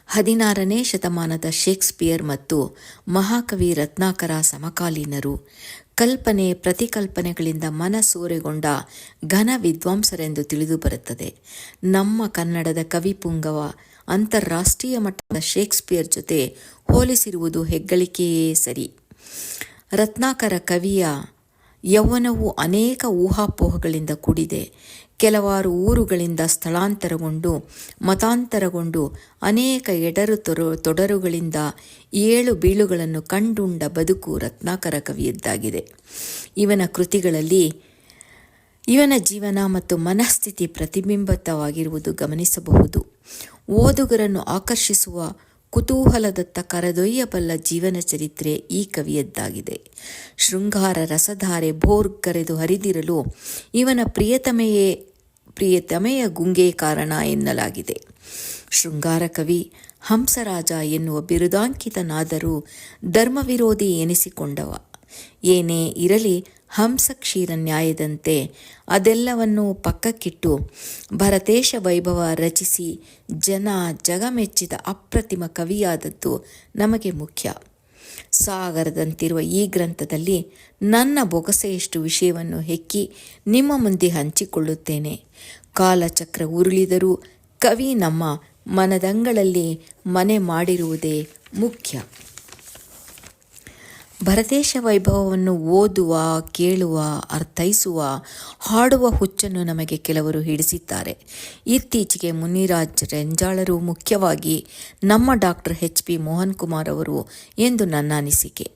16ನೇ ಶತಮಾನದ ಶೇಕ್ಸ್ಪಿಯರ್ ಮತ್ತು ಮಹಾಕವಿ ರತ್ನಾಕರ ಸಮಕಾಲೀನರು. ಕಲ್ಪನೆ ಪ್ರತಿಕಲ್ಪನೆಗಳಿಂದ ಮನಸೂರೆಗೊಂಡ ಘನ ವಿದ್ವಾಂಸರೆಂದು ತಿಳಿದುಬರುತ್ತದೆ. ನಮ್ಮ ಕನ್ನಡದ ಕವಿಪುಂಗವ ಅಂತಾರಾಷ್ಟ್ರೀಯ ಮಟ್ಟದ ಶೇಕ್ಸ್ಪಿಯರ್ ಜೊತೆ ಹೋಲಿಸಿರುವುದು ಹೆಗ್ಗಳಿಕೆಯೇ ಸರಿ. ರತ್ನಾಕರ ಕವಿಯ ಯೌವನವು ಅನೇಕ ಊಹಾಪೋಹಗಳಿಂದ ಕೂಡಿದೆ. ಕೆಲವಾರು ಊರುಗಳಿಂದ ಸ್ಥಳಾಂತರಗೊಂಡು ಮತಾಂತರಗೊಂಡು ಅನೇಕ ತೊಡರುಗಳಿಂದ ಏಳು ಬೀಳುಗಳನ್ನು ಕಂಡುಂಡ ಬದುಕು ರತ್ನಾಕರ ಕವಿಯದ್ದಾಗಿದೆ. ಇವನ ಕೃತಿಗಳಲ್ಲಿ ಇವನ ಜೀವನ ಮತ್ತು ಮನಸ್ಥಿತಿ ಪ್ರತಿಬಿಂಬಿತವಾಗಿರುವುದು ಗಮನಿಸಬಹುದು. ಓದುಗರನ್ನು ಆಕರ್ಷಿಸುವ ಕುತೂಹಲದತ್ತ ಕರೆದೊಯ್ಯಬಲ್ಲ ಜೀವನ ಚರಿತ್ರೆ ಈ ಕವಿಯದ್ದಾಗಿದೆ. ಶೃಂಗಾರ ರಸಧಾರೆ ಭೋರ್ಗರೆದು ಹರಿದಿರಲು ಇವನ ಪ್ರಿಯತಮೆಯ ಗುಂಗೆ ಕಾರಣ ಎನ್ನಲಾಗಿದೆ. ಶೃಂಗಾರ ಕವಿ ಹಂಸರಾಜ ಎನ್ನುವ ಬಿರುದಾಂಕಿತನಾದರೂ ಧರ್ಮವಿರೋಧಿ ಎನಿಸಿಕೊಂಡವ. ಏನೇ ಇರಲಿ, ಹಂಸ ಕ್ಷೀರ ನ್ಯಾಯದಂತೆ ಅದೆಲ್ಲವನ್ನೂ ಪಕ್ಕಕ್ಕಿಟ್ಟು ಭರತೇಶ ವೈಭವ ರಚಿಸಿ ಜಗಮೆಚ್ಚಿದ ಅಪ್ರತಿಮ ಕವಿಯಾದದ್ದು ನಮಗೆ ಮುಖ್ಯ. ಸಾಗರದಂತಿರುವ ಈ ಗ್ರಂಥದಲ್ಲಿ ನನ್ನ ಬೊಗಸೆಯಷ್ಟು ವಿಷಯವನ್ನು ಹೆಕ್ಕಿ ನಿಮ್ಮ ಮುಂದೆ ಹಂಚಿಕೊಳ್ಳುತ್ತೇನೆ. ಕಾಲಚಕ್ರ ಉರುಳಿದರೂ ಕವಿ ನಮ್ಮ ಮನದಂಗಳಲ್ಲಿ ಮನೆ ಮಾಡಿರುವುದೇ ಮುಖ್ಯ. ಭರತೇಶ ವೈಭವವನ್ನು ಓದುವ, ಕೇಳುವ, ಅರ್ಥೈಸುವ, ಹಾಡುವ ಹುಚ್ಚನ್ನು ನಮಗೆ ಕೆಲವರು ಹಿಡಿಸಿದ್ದಾರೆ. ಇತ್ತೀಚೆಗೆ ಮುನಿರಾಜ್ ರೆಂಜಾಳರು ಮುಖ್ಯವಾಗಿ ನಮ್ಮ ಡಾಕ್ಟರ್ H.P. ಮೋಹನ್ ಕುಮಾರ್ ಅವರು ಎಂದು ನನ್ನ ಅನಿಸಿಕೆ.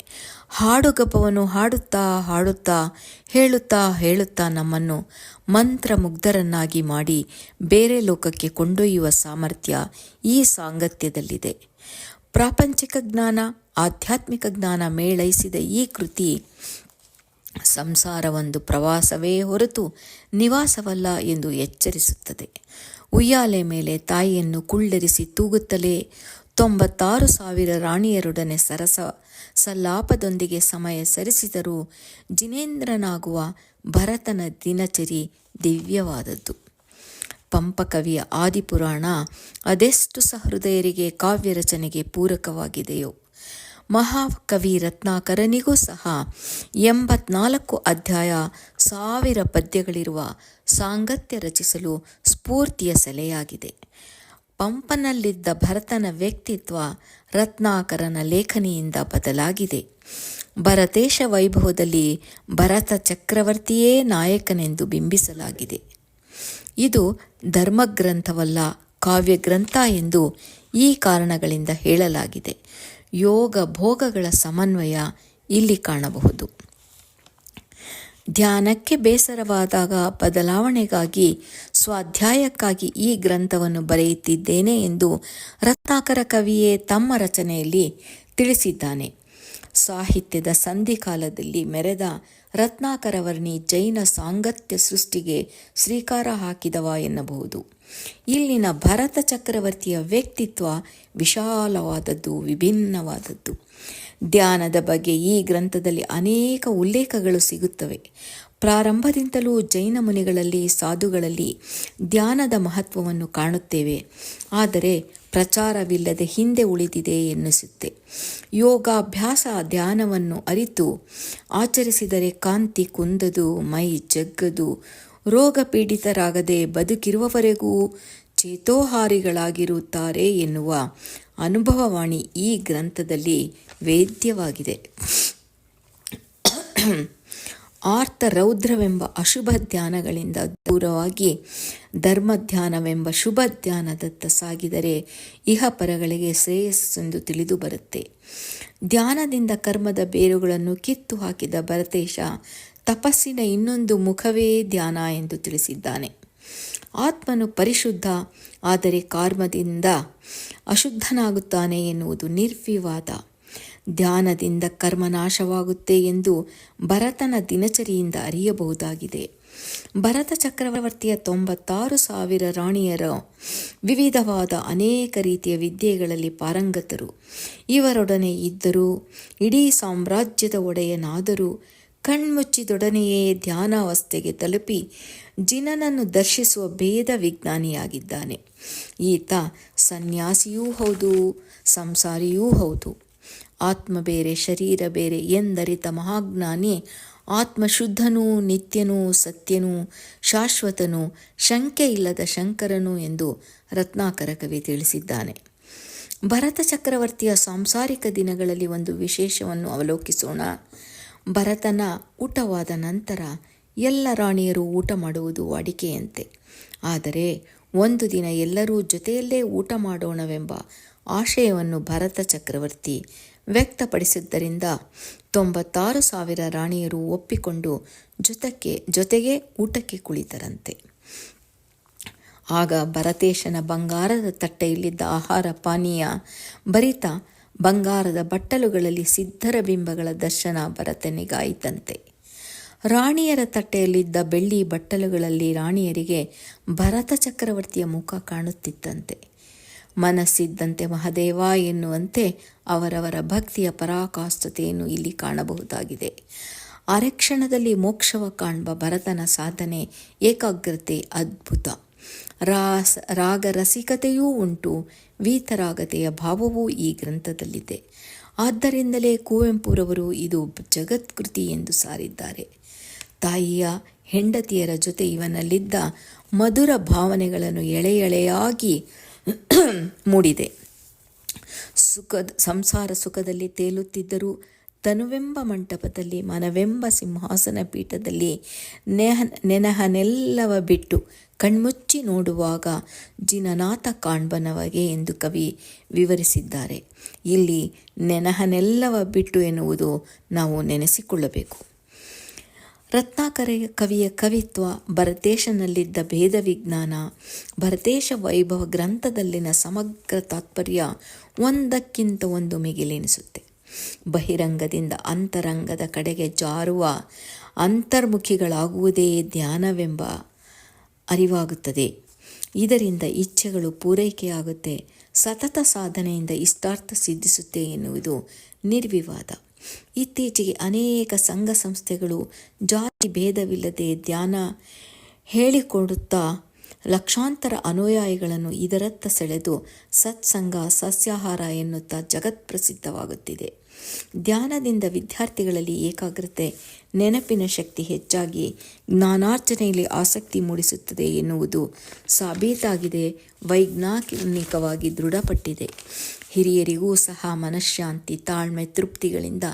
ಹಾಡುಗಬ್ಬವನ್ನು ಹಾಡುತ್ತಾ ಹಾಡುತ್ತಾ ಹೇಳುತ್ತಾ ನಮ್ಮನ್ನು ಮಂತ್ರಮುಗ್ಧರನ್ನಾಗಿ ಮಾಡಿ ಬೇರೆ ಲೋಕಕ್ಕೆ ಕೊಂಡೊಯ್ಯುವ ಸಾಮರ್ಥ್ಯ ಈ ಸಾಂಗತ್ಯದಲ್ಲಿದೆ. ಪ್ರಾಪಂಚಿಕ ಜ್ಞಾನ, ಆಧ್ಯಾತ್ಮಿಕ ಜ್ಞಾನ ಮೇಳೈಸಿದ ಈ ಕೃತಿ ಸಂಸಾರವೊಂದು ಪ್ರವಾಸವೇ ಹೊರತು ನಿವಾಸವಲ್ಲ ಎಂದು ಎಚ್ಚರಿಸುತ್ತದೆ. ಉಯ್ಯಾಲೆ ಮೇಲೆ ತಾಯಿಯನ್ನು ಕುಳ್ಳೆರಿಸಿ ತೂಗುತ್ತಲೇ 96,000 ರಾಣಿಯರೊಡನೆ ಸಲ್ಲಾಪದೊಂದಿಗೆ ಸಮಯ ಸರಿಸಿದರೂ ಜಿನೇಂದ್ರನಾಗುವ ಭರತನ ದಿನಚರಿ ದಿವ್ಯವಾದದ್ದು. ಪಂಪಕವಿಯ ಆದಿಪುರಾಣ ಅದೆಷ್ಟು ಸಹೃದಯರಿಗೆ ಕಾವ್ಯ ರಚನೆಗೆ ಪೂರಕವಾಗಿದೆಯೋ, ಮಹಾಕವಿ ರತ್ನಾಕರನಿಗೂ ಸಹ 84 ಅಧ್ಯಾಯ 1000 ಪದ್ಯಗಳಿರುವ ಸಾಂಗತ್ಯ ರಚಿಸಲು ಸ್ಫೂರ್ತಿಯ ಸೆಲೆಯಾಗಿದೆ. ಪಂಪನಲ್ಲಿದ್ದ ಭರತನ ವ್ಯಕ್ತಿತ್ವ ರತ್ನಾಕರನ ಲೇಖನಿಯಿಂದ ಬದಲಾಗಿದೆ. ಭರತೇಶ ವೈಭವದಲ್ಲಿ ಭರತ ಚಕ್ರವರ್ತಿಯೇ ನಾಯಕನೆಂದು ಬಿಂಬಿಸಲಾಗಿದೆ. ಇದು ಧರ್ಮಗ್ರಂಥವಲ್ಲ, ಕಾವ್ಯಗ್ರಂಥ ಎಂದು ಈ ಕಾರಣಗಳಿಂದ ಹೇಳಲಾಗಿದೆ. ಯೋಗ ಭೋಗಗಳ ಸಮನ್ವಯ ಇಲ್ಲಿ ಕಾಣಬಹುದು. ಧ್ಯಾನಕ್ಕೆ ಬೇಸರವಾದಾಗ ಬದಲಾವಣೆಗಾಗಿ ಸ್ವಾಧ್ಯಾಯಕ್ಕಾಗಿ ಈ ಗ್ರಂಥವನ್ನು ಬರೆಯುತ್ತಿದ್ದೇನೆ ಎಂದು ರತ್ನಾಕರ ಕವಿಯೇ ತಮ್ಮ ರಚನೆಯಲ್ಲಿ ತಿಳಿಸಿದ್ದಾನೆ. ಸಾಹಿತ್ಯದ ಸಂಧಿಕಾಲದಲ್ಲಿ ಮೆರೆದ ರತ್ನಾಕರವರ್ಣಿ ಜೈನ ಸಾಂಗತ್ಯ ಸೃಷ್ಟಿಗೆ ಶ್ರೀಕಾರ ಹಾಕಿದವ ಎನ್ನಬಹುದು. ಇಲ್ಲಿನ ಭರತ ಚಕ್ರವರ್ತಿಯ ವ್ಯಕ್ತಿತ್ವ ವಿಶಾಲವಾದದ್ದು, ವಿಭಿನ್ನವಾದದ್ದು. ಧ್ಯಾನದ ಬಗ್ಗೆ ಈ ಗ್ರಂಥದಲ್ಲಿ ಅನೇಕ ಉಲ್ಲೇಖಗಳು ಸಿಗುತ್ತವೆ. ಪ್ರಾರಂಭದಿಂದಲೂ ಜೈನ ಮುನಿಗಳಲ್ಲಿ, ಸಾಧುಗಳಲ್ಲಿ ಧ್ಯಾನದ ಮಹತ್ವವನ್ನು ಕಾಣುತ್ತೇವೆ. ಆದರೆ ಪ್ರಚಾರವಿಲ್ಲದೆ ಹಿಂದೆ ಉಳಿದಿದೆ ಎನ್ನಿಸುತ್ತೆ. ಯೋಗಾಭ್ಯಾಸ ಧ್ಯಾನವನ್ನು ಅರಿತು ಆಚರಿಸಿದರೆ ಕಾಂತಿ ಕುಂದದು, ಮೈ ಜಗ್ಗದು, ರೋಗ ಪೀಡಿತರಾಗದೆ ಬದುಕಿರುವವರೆಗೂ ಚೇತೋಹಾರಿಗಳಾಗಿರುತ್ತಾರೆ ಎನ್ನುವ ಅನುಭವವಾಣಿ ಈ ಗ್ರಂಥದಲ್ಲಿ ವೇದ್ಯವಾಗಿದೆ. ಆರ್ತರೌದ್ರವೆಂಬ ಅಶುಭ ಧ್ಯಾನಗಳಿಂದ ದೂರವಾಗಿ ಧರ್ಮಧ್ಯಾನವೆಂಬ ಶುಭ ಧ್ಯಾನದತ್ತ ಸಾಗಿದರೆ ಇಹಪರಗಳಿಗೆ ಶ್ರೇಯಸ್ಸೆಂದು ತಿಳಿದು ಬರುತ್ತೆ. ಧ್ಯಾನದಿಂದ ಕರ್ಮದ ಬೇರುಗಳನ್ನು ಕಿತ್ತು ಹಾಕಿದ ಭರತೇಶ ತಪಸ್ಸಿನ ಇನ್ನೊಂದು ಮುಖವೇ ಧ್ಯಾನ ಎಂದು ತಿಳಿಸಿದ್ದಾನೆ. ಆತ್ಮನು ಪರಿಶುದ್ಧ, ಆದರೆ ಕರ್ಮದಿಂದ ಅಶುದ್ಧನಾಗುತ್ತಾನೆ ಎನ್ನುವುದು ನಿರ್ವಿವಾದ. ಧ್ಯಾನದಿಂದ ಕರ್ಮನಾಶವಾಗುತ್ತೆ ಎಂದು ಭರತನ ದಿನಚರಿಯಿಂದ ಅರಿಯಬಹುದಾಗಿದೆ. ಭರತ ಚಕ್ರವರ್ತಿಯ 96,000 ರಾಣಿಯರು ವಿವಿಧವಾದ ಅನೇಕ ರೀತಿಯ ವಿದ್ಯೆಗಳಲ್ಲಿ ಪಾರಂಗತರು. ಇವರೊಡನೆ ಇದ್ದರೂ ಇಡೀ ಸಾಮ್ರಾಜ್ಯದ ಒಡೆಯನಾದರೂ ಕಣ್ಮುಚ್ಚಿದೊಡನೆಯೇ ಧ್ಯಾನಾವಸ್ಥೆಗೆ ತಲುಪಿ ಜಿನನನ್ನು ದರ್ಶಿಸುವ ಭೇದ ವಿಜ್ಞಾನಿಯಾಗಿದ್ದಾನೆ. ಈತ ಸನ್ಯಾಸಿಯೂ ಹೌದು, ಸಂಸಾರಿಯೂ ಹೌದು. ಆತ್ಮ ಬೇರೆ ಶರೀರ ಬೇರೆ ಎಂದರಿತ ಮಹಾಜ್ಞಾನಿ ಆತ್ಮಶುದ್ಧನೂ ನಿತ್ಯನೂ ಸತ್ಯನೂ ಶಾಶ್ವತನೂ ಶಂಕೆ ಇಲ್ಲದ ಶಂಕರನು ಎಂದು ರತ್ನಾಕರ ಕವಿ ತಿಳಿಸಿದ್ದಾನೆ. ಭರತ ಚಕ್ರವರ್ತಿಯ ಸಾಂಸಾರಿಕ ದಿನಗಳಲ್ಲಿ ಒಂದು ವಿಶೇಷವನ್ನು ಅವಲೋಕಿಸೋಣ. ಭರತನ ಊಟವಾದ ನಂತರ ಎಲ್ಲ ರಾಣಿಯರು ಊಟ ಮಾಡುವುದು ವಾಡಿಕೆಯಂತೆ. ಆದರೆ ಒಂದು ದಿನ ಎಲ್ಲರೂ ಜೊತೆಯಲ್ಲೇ ಊಟ ಮಾಡೋಣವೆಂಬ ಆಶಯವನ್ನು ಭರತ ಚಕ್ರವರ್ತಿ ವ್ಯಕ್ತಪಡಿಸಿದ್ದರಿಂದ 96,000 ರಾಣಿಯರು ಒಪ್ಪಿಕೊಂಡು ಜೊತೆಗೆ ಊಟಕ್ಕೆ ಕುಳಿತರಂತೆ. ಆಗ ಭರತೇಶನ ಬಂಗಾರದ ತಟ್ಟೆಯಲ್ಲಿದ್ದ ಆಹಾರ ಪಾನೀಯ ಭರಿತ ಬಂಗಾರದ ಬಟ್ಟಲುಗಳಲ್ಲಿ ಸಿದ್ಧರ ಬಿಂಬಗಳ ದರ್ಶನ ಭರತನಿಗಾಯಿತಂತೆ. ರಾಣಿಯರ ತಟ್ಟೆಯಲ್ಲಿದ್ದ ಬೆಳ್ಳಿ ಬಟ್ಟಲುಗಳಲ್ಲಿ ರಾಣಿಯರಿಗೆ ಭರತ ಚಕ್ರವರ್ತಿಯ ಮುಖ ಕಾಣುತ್ತಿತ್ತಂತೆ. ಮನಸ್ಸಿದ್ದಂತೆ ಮಹದೇವ ಎನ್ನುವಂತೆ ಅವರವರ ಭಕ್ತಿಯ ಪರಾಕಾಷ್ಠತೆಯನ್ನು ಇಲ್ಲಿ ಕಾಣಬಹುದಾಗಿದೆ. ಅರೆಕ್ಷಣದಲ್ಲಿ ಮೋಕ್ಷವ ಕಾಣುವ ಭರತನ ಸಾಧನೆ, ಏಕಾಗ್ರತೆ ಅದ್ಭುತ. ರಾಗರಸಿಕತೆಯೂ ಉಂಟು, ವೀತರಾಗತೆಯ ಭಾವವೂ ಈ ಗ್ರಂಥದಲ್ಲಿದೆ. ಆದ್ದರಿಂದಲೇ ಕುವೆಂಪುರವರು ಇದು ಜಗತ್ಕೃತಿ ಎಂದು ಸಾರಿದ್ದಾರೆ. ತಾಯಿಯ ಹೆಂಡತಿಯರ ಜೊತೆ ಇವನಲ್ಲಿದ್ದ ಮಧುರ ಭಾವನೆಗಳನ್ನು ಎಳೆಯಾಗಿ ಮೂಡಿದೆ. ಸಂಸಾರ ಸುಖದಲ್ಲಿ ತೇಲುತ್ತಿದ್ದರೂ ತನುವೆಂಬ ಮಂಟಪದಲ್ಲಿ ಮನವೆಂಬ ಸಿಂಹಾಸನ ಪೀಠದಲ್ಲಿ ನೆನಹನೆಲ್ಲವ ಬಿಟ್ಟು ಕಣ್ಮುಚ್ಚಿ ನೋಡುವಾಗ ಜಿನನಾಥ ಕಾಣ್ಬನವಗೆ ಎಂದು ಕವಿ ವಿವರಿಸಿದ್ದಾರೆ. ಇಲ್ಲಿ ನೆನಹನೆಲ್ಲವ ಬಿಟ್ಟು ಎನ್ನುವುದು ನಾವು ನೆನೆಸಿಕೊಳ್ಳಬೇಕು. ರತ್ನಾಕರ ಕವಿಯ ಕವಿತ್ವ, ಭರತೇಶನಲ್ಲಿದ್ದ ಭೇದ ವಿಜ್ಞಾನ, ಭರತೇಶ ವೈಭವ ಗ್ರಂಥದಲ್ಲಿನ ಸಮಗ್ರ ತಾತ್ಪರ್ಯ ಒಂದಕ್ಕಿಂತ ಒಂದು ಮಿಗಿಲೆನಿಸುತ್ತೆ. ಬಹಿರಂಗದಿಂದ ಅಂತರಂಗದ ಕಡೆಗೆ ಜಾರುವ ಅಂತರ್ಮುಖಿಗಳಾಗುವುದೇ ಧ್ಯಾನವೆಂಬ ಅರಿವಾಗುತ್ತದೆ. ಇದರಿಂದ ಇಚ್ಛೆಗಳು ಪೂರೈಕೆಯಾಗುತ್ತೆ, ಸತತ ಸಾಧನೆಯಿಂದ ಇಷ್ಟಾರ್ಥ ಸಿದ್ಧಿಸುತ್ತೆ ಎನ್ನುವುದು ನಿರ್ವಿವಾದ. ಇತ್ತೀಚೆಗೆ ಅನೇಕ ಸಂಘ ಸಂಸ್ಥೆಗಳು ಜಾತಿ ಭೇದವಿಲ್ಲದೆ ಧ್ಯಾನ ಹೇಳಿಕೊಡುತ್ತಾ ಲಕ್ಷಾಂತರ ಅನುಯಾಯಿಗಳನ್ನು ಇದರತ್ತ ಸೆಳೆದು ಸತ್ಸಂಗ, ಸಸ್ಯಾಹಾರ ಎನ್ನುತ್ತಾ ಜಗತ್ಪ್ರಸಿದ್ಧವಾಗುತ್ತಿದೆ. ಧ್ಯಾನದಿಂದ ವಿದ್ಯಾರ್ಥಿಗಳಲ್ಲಿ ಏಕಾಗ್ರತೆ, ನೆನಪಿನ ಶಕ್ತಿ ಹೆಚ್ಚಾಗಿ ಜ್ಞಾನಾರ್ಜನೆಯಲ್ಲಿ ಆಸಕ್ತಿ ಮೂಡಿಸುತ್ತದೆ ಎನ್ನುವುದು ಸಾಬೀತಾಗಿದೆ, ವೈಜ್ಞಾನಿಕವಾಗಿ ದೃಢಪಟ್ಟಿದೆ. ಹಿರಿಯರಿಗೂ ಸಹ ಮನಃಶಾಂತಿ, ತಾಳ್ಮೆ, ತೃಪ್ತಿಗಳಿಂದ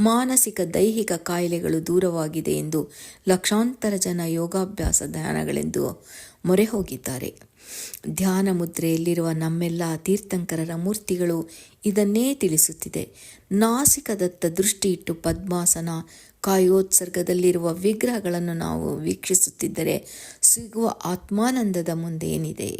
ಮಾನಸಿಕ ದೈಹಿಕ ಕಾಯಿಲೆಗಳು ದೂರವಾಗಿದೆ ಎಂದು ಲಕ್ಷಾಂತರ ಜನ ಯೋಗಾಭ್ಯಾಸ ಧ್ಯಾನಗಳೆಂದು ಮೊರೆ ಹೋಗಿದ್ದಾರೆ. ಧ್ಯಾನ ಮುದ್ರೆಯಲ್ಲಿರುವ ನಮ್ಮೆಲ್ಲ ತೀರ್ಥಂಕರರ ಮೂರ್ತಿಗಳು ಇದನ್ನೇ ತಿಳಿಸುತ್ತಿದೆ. ನಾಸಿಕದತ್ತ ದೃಷ್ಟಿ ಇಟ್ಟು ಪದ್ಮಾಸನ, ಕಾಯೋತ್ಸರ್ಗದಲ್ಲಿರುವ ವಿಗ್ರಹಗಳನ್ನು ನಾವು ವೀಕ್ಷಿಸುತ್ತಿದ್ದರೆ ಸಿಗುವ ಆತ್ಮಾನಂದದ ಮುಂದೆ ಏನಿದೆ?